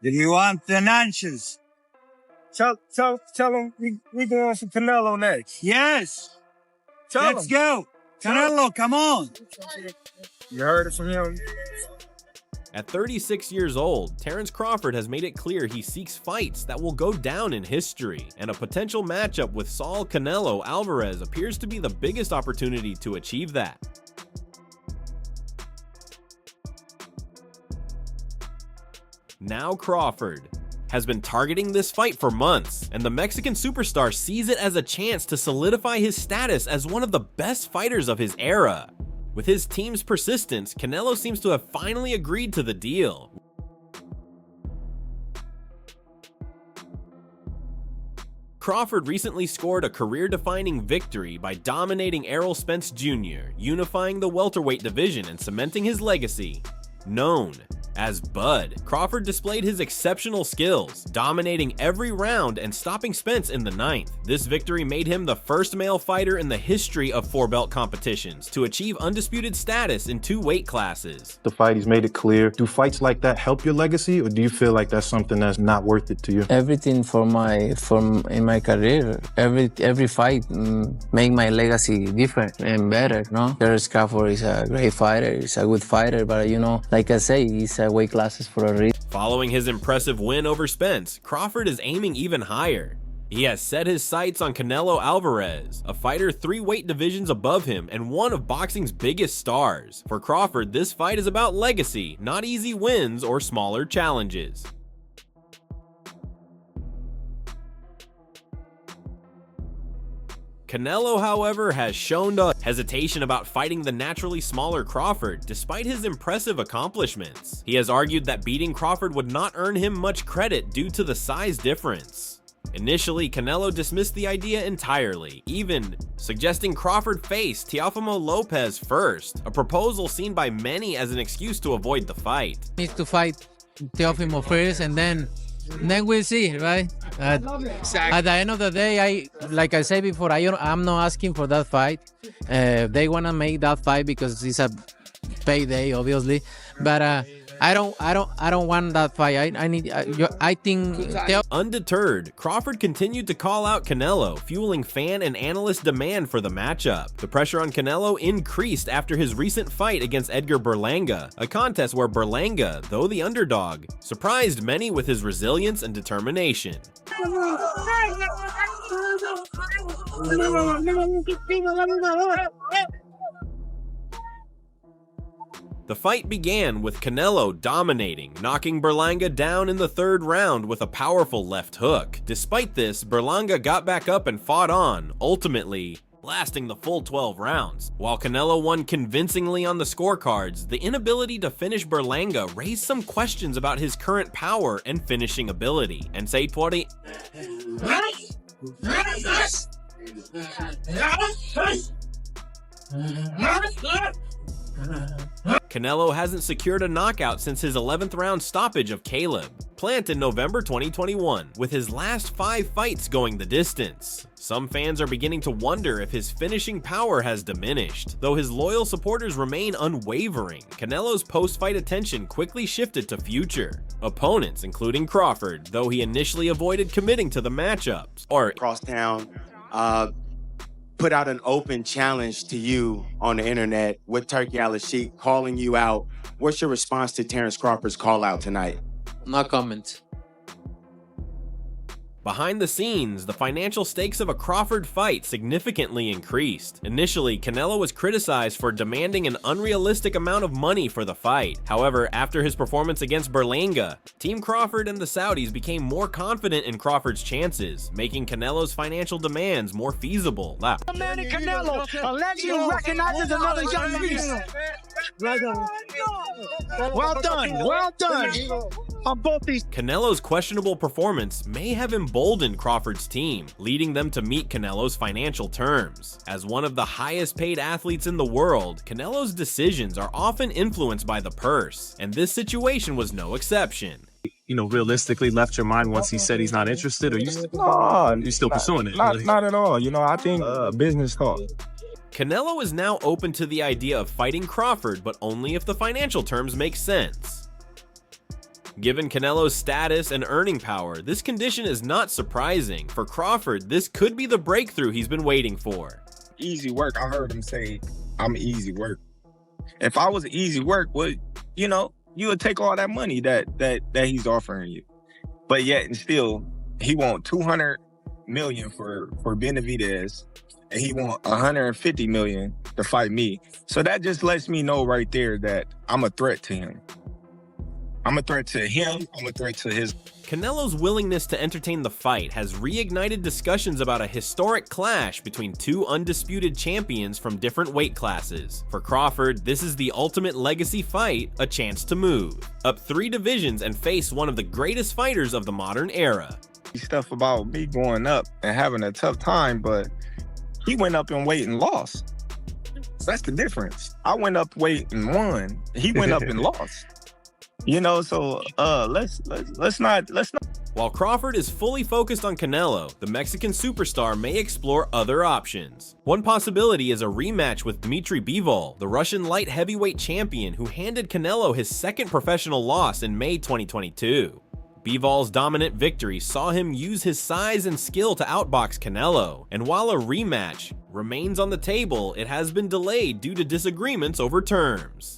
Do you want the Nanches? Tell him we going for Canelo next. Yes. Let's him. go. Canelo, come on. You heard it from him. At 36 years old, Terence Crawford has made it clear he seeks fights that will go down in history, and a potential matchup with Saul Canelo Alvarez appears to be the biggest opportunity to achieve that. Now Crawford has been targeting this fight for months, and the Mexican superstar sees it as a chance to solidify his status as one of the best fighters of his era. With his team's persistence, Canelo seems to have finally agreed to the deal. Crawford recently scored a career-defining victory by dominating Errol Spence Jr., unifying the welterweight division and cementing his legacy. Known as Bud, Crawford displayed his exceptional skills, dominating every round and stopping Spence in the 9th. This victory made him the first male fighter in the history of 4-belt competitions to achieve undisputed status in 2 weight classes. The fight, he's made it clear. Do fights like that help your legacy, or do you feel like that's something that's not worth it to you? Everything in my career, every fight make my legacy different and better, no? Terence Crawford is a great fighter, he's a good fighter, but you know, like I say, he's weight classes for a reason. Following his impressive win over Spence, Crawford is aiming even higher. He has set his sights on Canelo Alvarez, a fighter 3 weight divisions above him and one of boxing's biggest stars. For Crawford, this fight is about legacy, not easy wins or smaller challenges. Canelo, however, has shown no hesitation about fighting the naturally smaller Crawford, despite his impressive accomplishments. He has argued that beating Crawford would not earn him much credit due to the size difference. Initially, Canelo dismissed the idea entirely, even suggesting Crawford face Teofimo Lopez first, a proposal seen by many as an excuse to avoid the fight. Needs to fight Teofimo first, and then we'll see, right? At the end of the day, like I said before, I'm not asking for that fight. They wanna make that fight because it's a payday, obviously. But I don't want that fight. I think. Undeterred, Crawford continued to call out Canelo, fueling fan and analyst demand for the matchup. The pressure on Canelo increased after his recent fight against Edgar Berlanga, a contest where Berlanga, though the underdog, surprised many with his resilience and determination. The fight began with Canelo dominating, knocking Berlanga down in the 3rd round with a powerful left hook. Despite this, Berlanga got back up and fought on, ultimately lasting the full 12 rounds. While Canelo won convincingly on the scorecards, the inability to finish Berlanga raised some questions about his current power and finishing ability. And say Canelo hasn't secured a knockout since his 11th round stoppage of Caleb Plant in November 2021, with his last 5 fights going the distance. Some fans are beginning to wonder if his finishing power has diminished, though his loyal supporters remain unwavering. Canelo's post-fight attention quickly shifted to future opponents, including Crawford, though he initially avoided committing to the matchups. Crosstown put out an open challenge to you on the internet with Turkey Al-Sheikh calling you out. What's your response to Terence Crawford's call out tonight? No comment. Behind the scenes, the financial stakes of a Crawford fight significantly increased. Initially, Canelo was criticized for demanding an unrealistic amount of money for the fight. However, after his performance against Berlanga, Team Crawford and the Saudis became more confident in Crawford's chances, making Canelo's financial demands more feasible. Manny Canelo, a legend recognizes another young man. Well done, well done. On both these. Canelo's questionable performance may have emboldened Crawford's team, leading them to meet Canelo's financial terms. As one of the highest paid athletes in the world, Canelo's decisions are often influenced by the purse, and this situation was no exception. You know, realistically left your mind once he said he's not interested, or you still pursuing it? Not at all. You know, I think business talk. Canelo is now open to the idea of fighting Crawford, but only if the financial terms make sense. Given Canelo's status and earning power, this condition is not surprising. For Crawford, this could be the breakthrough he's been waiting for. Easy work. I heard him say, I'm easy work. If I was easy work, well, you know, you would take all that money that he's offering you. But yet and still, he want 200 million for Benavidez, and he want 150 million to fight me. So that just lets me know right there that I'm a threat to him. I'm a threat to him. I'm a threat to his... Canelo's willingness to entertain the fight has reignited discussions about a historic clash between two undisputed champions from different weight classes. For Crawford, this is the ultimate legacy fight, a chance to move up 3 divisions and face one of the greatest fighters of the modern era. Stuff about me going up and having a tough time, but he went up in weight and lost. So that's the difference. I went up weight and won. He went up and lost. You know, so let's not. While Crawford is fully focused on Canelo, the Mexican superstar may explore other options. One possibility is a rematch with Dmitry Bivol, the Russian light heavyweight champion who handed Canelo his second professional loss in May 2022. Bivol's dominant victory saw him use his size and skill to outbox Canelo, and while a rematch remains on the table, it has been delayed due to disagreements over terms.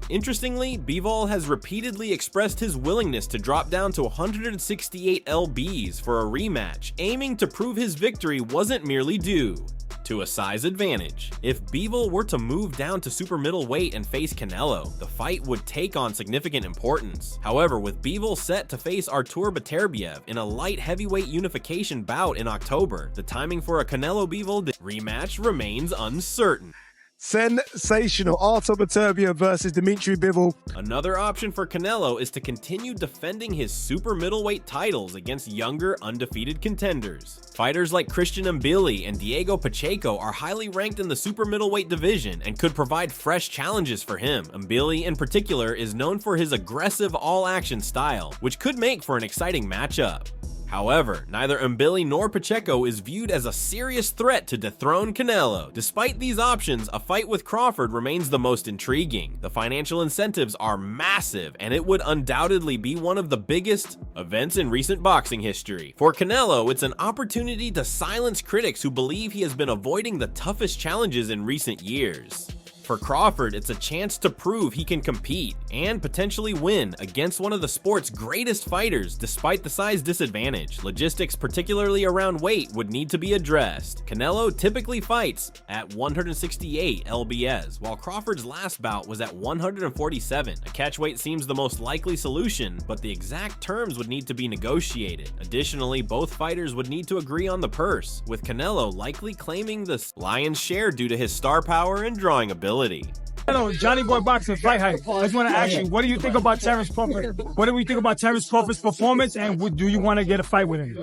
Interestingly, Bivol has repeatedly expressed his willingness to drop down to 168 lbs for a rematch, aiming to prove his victory wasn't merely due to a size advantage. If Bivol were to move down to super middleweight and face Canelo, the fight would take on significant importance. However, with Bivol set to face Artur Beterbiev in a light heavyweight unification bout in October, the timing for a Canelo-Bivol rematch remains uncertain. Sensational. Artur Beterbiev versus Dmitry Bivol. Another option for Canelo is to continue defending his super middleweight titles against younger, undefeated contenders. Fighters like Christian Mbili and Diego Pacheco are highly ranked in the super middleweight division and could provide fresh challenges for him. Mbili in particular is known for his aggressive all-action style, which could make for an exciting matchup. However, neither Mbili nor Pacheco is viewed as a serious threat to dethrone Canelo. Despite these options, a fight with Crawford remains the most intriguing. The financial incentives are massive, and it would undoubtedly be one of the biggest events in recent boxing history. For Canelo, it's an opportunity to silence critics who believe he has been avoiding the toughest challenges in recent years. For Crawford, it's a chance to prove he can compete and potentially win against one of the sport's greatest fighters despite the size disadvantage. Logistics, particularly around weight, would need to be addressed. Canelo typically fights at 168 lbs, while Crawford's last bout was at 147. A catchweight seems the most likely solution, but the exact terms would need to be negotiated. Additionally, both fighters would need to agree on the purse, with Canelo likely claiming the lion's share due to his star power and drawing ability. Hello, Johnny Boy Boxing Fight Hype. I just want to ask you, what do you think about Terence Crawford? What do we think about Terence Crawford's performance, and do you want to get a fight with him?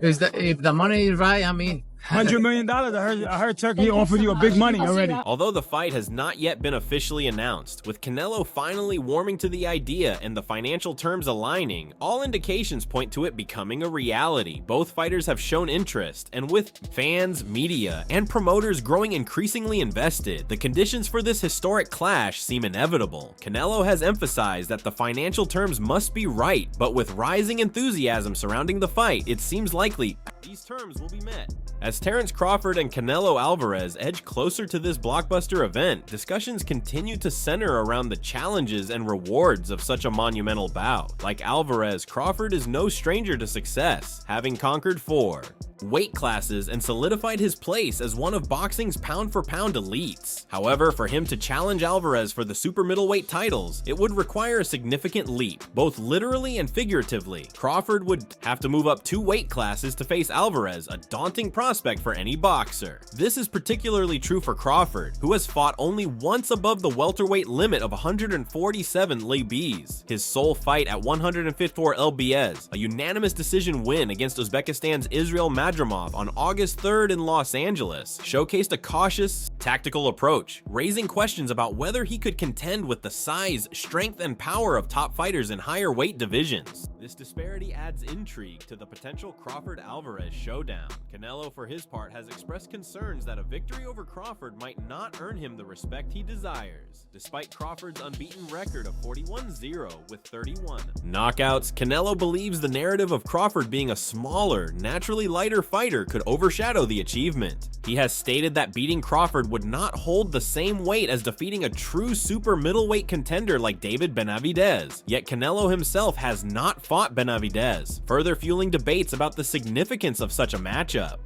If the money is right, I mean, $100 million. I heard Turkey offered you a big money already. Although the fight has not yet been officially announced, with Canelo finally warming to the idea and the financial terms aligning, all indications point to it becoming a reality. Both fighters have shown interest, and with fans, media, and promoters growing increasingly invested, the conditions for this historic clash seem inevitable. Canelo has emphasized that the financial terms must be right, but with rising enthusiasm surrounding the fight, it seems likely these terms will be met. As Terence Crawford and Canelo Alvarez edge closer to this blockbuster event, discussions continue to center around the challenges and rewards of such a monumental bout. Like Alvarez, Crawford is no stranger to success, having conquered 4 weight classes and solidified his place as one of boxing's pound-for-pound elites. However, for him to challenge Alvarez for the super middleweight titles, it would require a significant leap, both literally and figuratively. Crawford would have to move up 2 weight classes to face Alvarez, a daunting prospect for any boxer. This is particularly true for Crawford, who has fought only once above the welterweight limit of 147 lbs. His sole fight at 154 lbs, a unanimous decision win against Uzbekistan's Israel Madrimov on August 3rd in Los Angeles, showcased a cautious, tactical approach, raising questions about whether he could contend with the size, strength, and power of top fighters in higher weight divisions. This disparity adds intrigue to the potential Crawford-Alvarez showdown. Canelo, for his part, has expressed concerns that a victory over Crawford might not earn him the respect he desires, despite Crawford's unbeaten record of 41-0 with 31 knockouts. Canelo believes the narrative of Crawford being a smaller, naturally lighter fighter could overshadow the achievement. He has stated that beating Crawford would not hold the same weight as defeating a true super middleweight contender like David Benavidez, yet Canelo himself has not fought Benavidez, further fueling debates about the significance of such a matchup.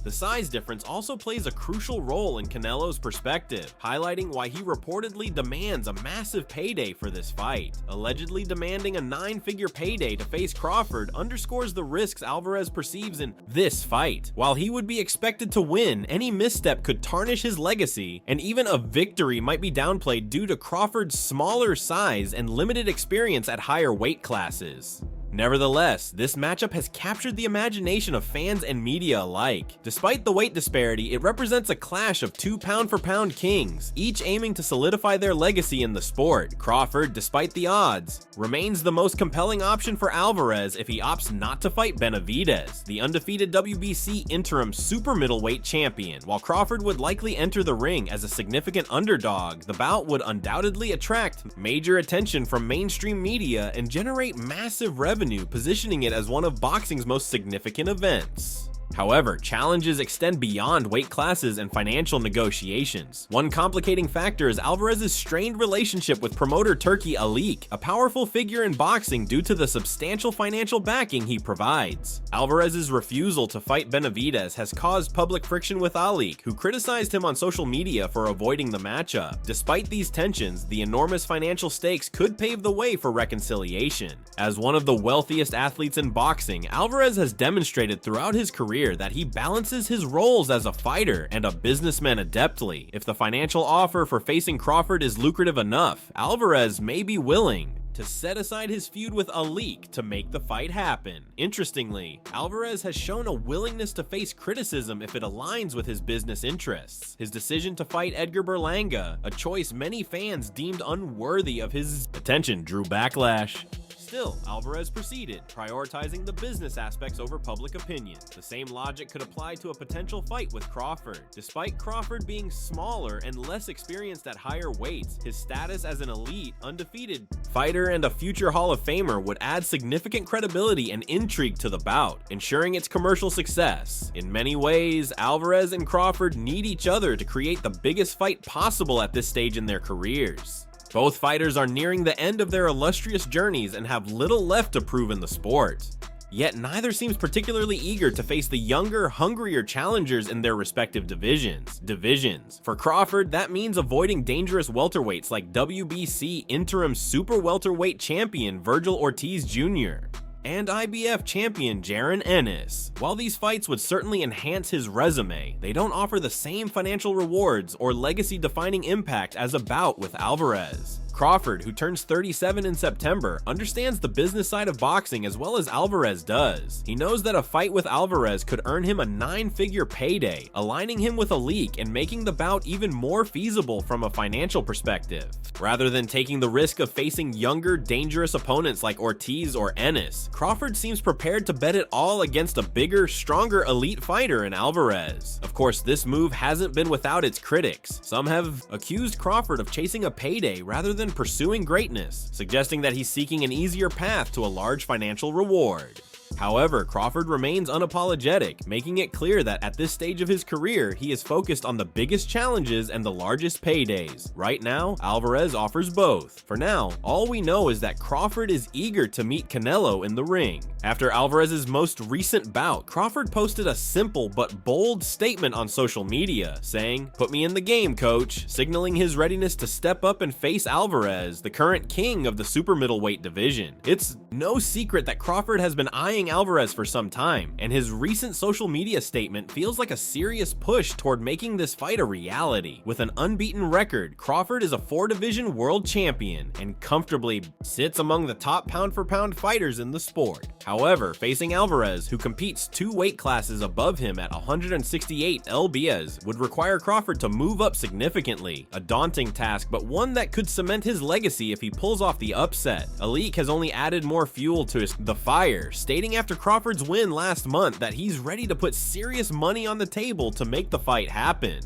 The size difference also plays a crucial role in Canelo's perspective, highlighting why he reportedly demands a massive payday for this fight. Allegedly demanding a 9-figure payday to face Crawford underscores the risks Alvarez perceives in this fight. While he would be expected to win, any misstep could tarnish his legacy, and even a victory might be downplayed due to Crawford's smaller size and limited experience at higher weight classes. Nevertheless, this matchup has captured the imagination of fans and media alike. Despite the weight disparity, it represents a clash of two pound-for-pound kings, each aiming to solidify their legacy in the sport. Crawford, despite the odds, remains the most compelling option for Alvarez if he opts not to fight Benavidez, the undefeated WBC interim super middleweight champion. While Crawford would likely enter the ring as a significant underdog, the bout would undoubtedly attract major attention from mainstream media and generate massive revenue, positioning it as one of boxing's most significant events. However, challenges extend beyond weight classes and financial negotiations. One complicating factor is Alvarez's strained relationship with promoter Turki Alik, a powerful figure in boxing due to the substantial financial backing he provides. Alvarez's refusal to fight Benavidez has caused public friction with Alik, who criticized him on social media for avoiding the matchup. Despite these tensions, the enormous financial stakes could pave the way for reconciliation. As one of the wealthiest athletes in boxing, Alvarez has demonstrated throughout his career that he balances his roles as a fighter and a businessman adeptly. If the financial offer for facing Crawford is lucrative enough, Alvarez may be willing to set aside his feud with Alik to make the fight happen. Interestingly, Alvarez has shown a willingness to face criticism if it aligns with his business interests. His decision to fight Edgar Berlanga, a choice many fans deemed unworthy of his attention, drew backlash. Still, Alvarez proceeded, prioritizing the business aspects over public opinion. The same logic could apply to a potential fight with Crawford. Despite Crawford being smaller and less experienced at higher weights, his status as an elite, undefeated fighter and a future Hall of Famer would add significant credibility and intrigue to the bout, ensuring its commercial success. In many ways, Alvarez and Crawford need each other to create the biggest fight possible at this stage in their careers. Both fighters are nearing the end of their illustrious journeys and have little left to prove in the sport. Yet neither seems particularly eager to face the younger, hungrier challengers in their respective divisions. For Crawford, that means avoiding dangerous welterweights like WBC interim super welterweight champion Virgil Ortiz Jr. and IBF champion Jaron Ennis. While these fights would certainly enhance his resume, they don't offer the same financial rewards or legacy-defining impact as a bout with Alvarez. Crawford, who turns 37 in September, understands the business side of boxing as well as Alvarez does. He knows that a fight with Alvarez could earn him a 9-figure payday, aligning him with Alik and making the bout even more feasible from a financial perspective. Rather than taking the risk of facing younger, dangerous opponents like Ortiz or Ennis, Crawford seems prepared to bet it all against a bigger, stronger elite fighter in Alvarez. Of course, this move hasn't been without its critics. Some have accused Crawford of chasing a payday rather than pursuing greatness, suggesting that he's seeking an easier path to a large financial reward. However, Crawford remains unapologetic, making it clear that at this stage of his career, he is focused on the biggest challenges and the largest paydays. Right now, Alvarez offers both. For now, all we know is that Crawford is eager to meet Canelo in the ring. After Alvarez's most recent bout, Crawford posted a simple but bold statement on social media, saying, "Put me in the game, coach," signaling his readiness to step up and face Alvarez, the current king of the super middleweight division. It's no secret that Crawford has been eyeing Alvarez for some time, and his recent social media statement feels like a serious push toward making this fight a reality. With an unbeaten record, Crawford is a 4-division world champion and comfortably sits among the top pound-for-pound fighters in the sport. However, facing Alvarez, who competes 2 weight classes above him at 168 lbs, would require Crawford to move up significantly, a daunting task but one that could cement his legacy if he pulls off the upset. Alik has only added more more fuel to the fire, stating after Crawford's win last month that he's ready to put serious money on the table to make the fight happen.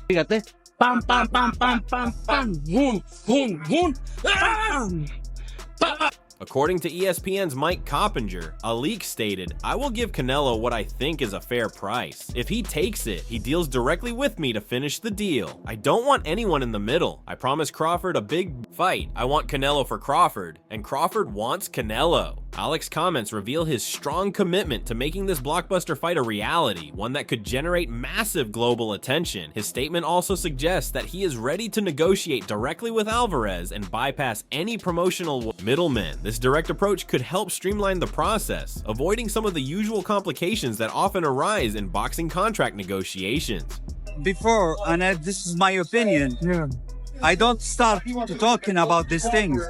Fíjate. Pam, pam, pam, pam, pam, pam. Boom, boom, boom. Bam. According to ESPN's Mike Coppinger, a leak stated, "I will give Canelo what I think is a fair price. If he takes it, he deals directly with me to finish the deal. I don't want anyone in the middle. I promised Crawford a big fight. I want Canelo for Crawford, and Crawford wants Canelo." Alex's comments reveal his strong commitment to making this blockbuster fight a reality, one that could generate massive global attention. His statement also suggests that he is ready to negotiate directly with Alvarez and bypass any promotional middlemen. This direct approach could help streamline the process, avoiding some of the usual complications that often arise in boxing contract negotiations. Before, and this is my opinion, I don't start talking about these things.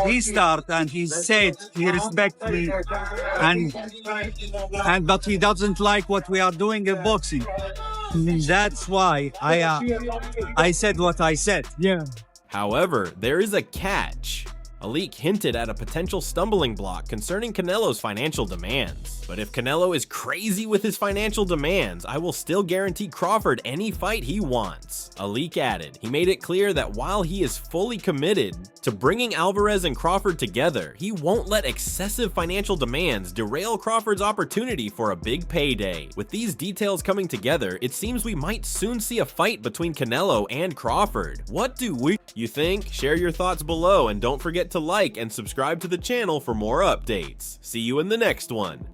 He start and he said he respects me, and but he doesn't like what we are doing in boxing. That's why I said what I said. Yeah. However, there is a catch. A leak hinted at a potential stumbling block concerning Canelo's financial demands. But if Canelo is crazy with his financial demands, I will still guarantee Crawford any fight he wants. A leak added, he made it clear that while he is fully committed to bringing Alvarez and Crawford together, he won't let excessive financial demands derail Crawford's opportunity for a big payday. With these details coming together, it seems we might soon see a fight between Canelo and Crawford. What do you think? Share your thoughts below, and don't forget to like and subscribe to the channel for more updates. See you in the next one.